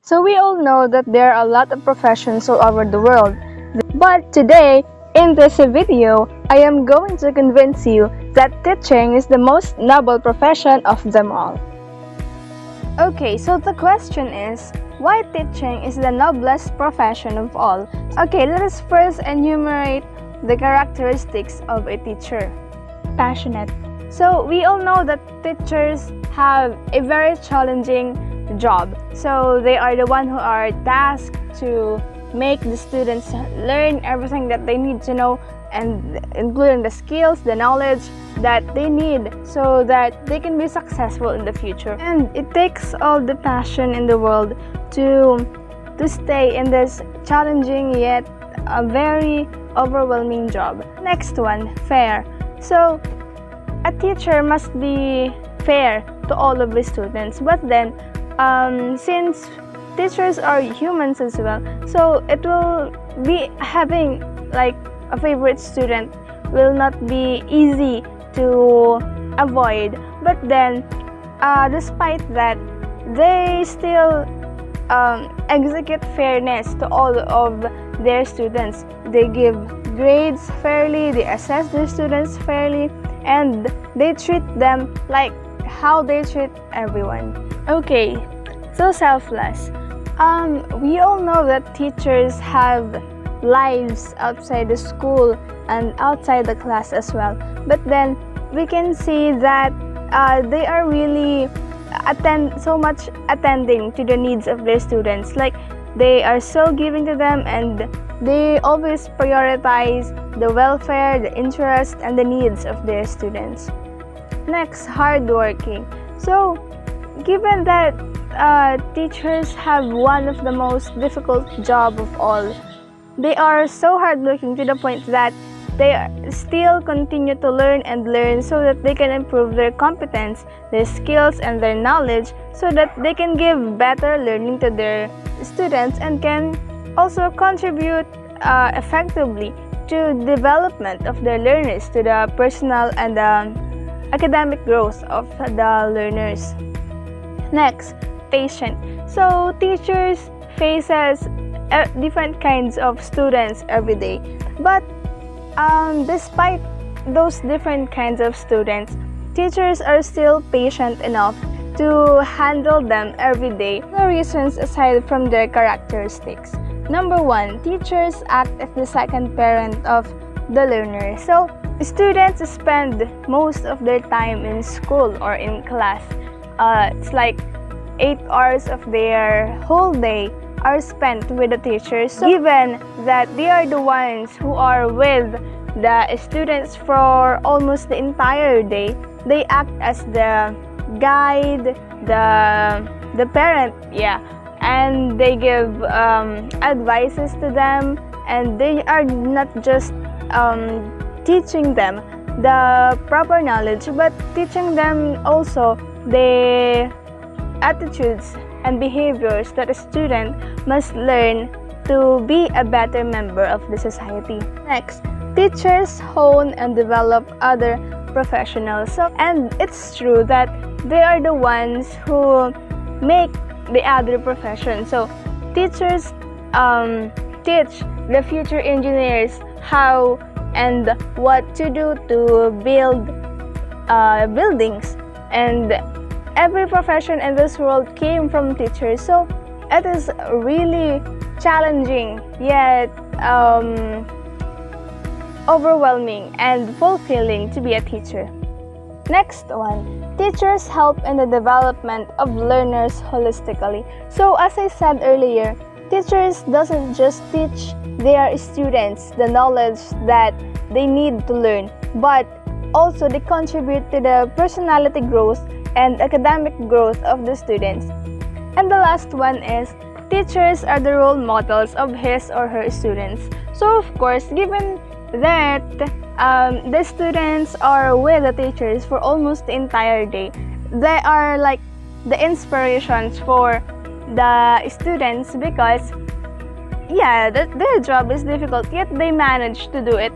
So we all know that there are a lot of professions all over the world. But today, in this video, I am going to convince you that teaching is the most noble profession of them all. Okay, so the question is, why teaching is the noblest profession of all? Okay, let us first enumerate the characteristics of a teacher. Passionate. So we all know that teachers have a very challenging job. So they are the one who are tasked to make the students learn everything that they need to know, and including the skills, the knowledge that they need so that they can be successful in the future. And it takes all the passion in the world to stay in this challenging yet a very overwhelming job. Next one, fair. So a teacher must be fair to all of the students, but then since teachers are humans as well, so it will be having like a favorite student will not be easy to avoid. But then despite that, they still execute fairness to all of their students. They give grades fairly, they assess their students fairly, and they treat them like how they treat everyone. Okay, so selfless. We all know that teachers have lives outside the school and outside the class as well. But then we can see that they are really attending to the needs of their students. Like they are so giving to them, and they always prioritize the welfare, the interest, and the needs of their students. Next, hardworking. So given that teachers have one of the most difficult job of all, they are so hardworking to the point that they still continue to learn and learn so that they can improve their competence, their skills, and their knowledge so that they can give better learning to their students and can also contribute effectively to development of their learners, to the personal and academic growth of the learners. Next, patient. So teachers faces different kinds of students every day, but despite those different kinds of students, teachers are still patient enough to handle them every day. The reasons aside from their characteristics. Number one, teachers act as the second parent of the learner. So students spend most of their time in school or in class. It's like 8 hours of their whole day are spent with the teachers. So given that they are the ones who are with the students for almost the entire day, they act as the guide, the parent, and they give advices to them, and they are not just teaching them the proper knowledge, but teaching them also the attitudes and behaviors that a student must learn to be a better member of the society. Next, teachers hone and develop other professionals. So, and it's true that they are the ones who make the other profession. So teachers teach the future engineers how and what to do to build buildings, and every profession in this world came from teachers. So it is really challenging yet overwhelming and fulfilling to be a teacher. Next one, teachers help in the development of learners holistically. So as I said earlier, teachers doesn't just teach their students the knowledge that they need to learn, but also they contribute to the personality growth and academic growth of the students. And the last one is, teachers are the role models of his or her students. So of course, given that the students are with the teachers for almost the entire day, they are like the inspirations for the students, because their job is difficult, yet they manage to do it.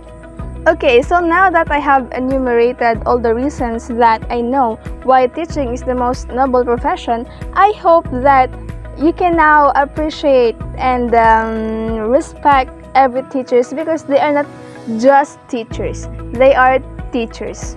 Okay, so now that I have enumerated all the reasons that I know why teaching is the most noble profession, I hope that you can now appreciate and respect every teachers because they are not just teachers, they are teachers.